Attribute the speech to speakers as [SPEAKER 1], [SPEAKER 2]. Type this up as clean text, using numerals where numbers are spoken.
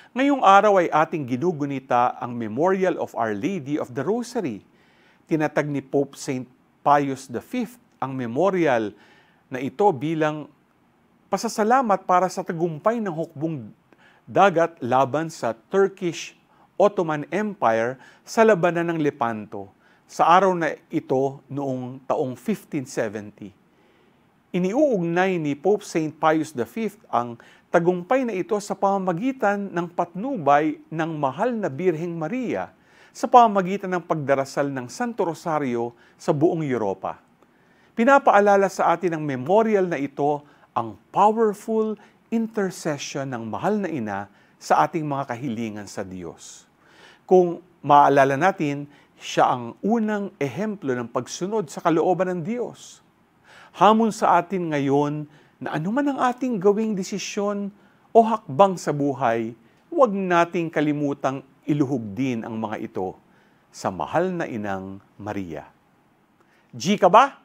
[SPEAKER 1] Ngayong araw ay ating ginugunita ang Memorial of Our Lady of the Rosary. Tinatag ni Pope St. Pius V ang memorial na ito bilang pasasalamat para sa tagumpay ng hukbong dagat laban sa Turkish Ottoman Empire sa labanan ng Lepanto sa araw na ito noong taong 1570. Iniuugnay ni Pope St. Pius V ang tagumpay na ito sa pamamagitan ng patnubay ng mahal na Birheng Maria sa pamamagitan ng pagdarasal ng Santo Rosario sa buong Europa. Pinapaalala sa atin ng memorial na ito ang powerful intercession ng mahal na ina sa ating mga kahilingan sa Diyos. Kung maalala natin, siya ang unang ehemplo ng pagsunod sa kalooban ng Diyos. Hamon sa atin ngayon na anuman ang ating gawing desisyon o hakbang sa buhay, huwag nating kalimutang iluhog din ang mga ito sa mahal na inang Maria. G ka ba?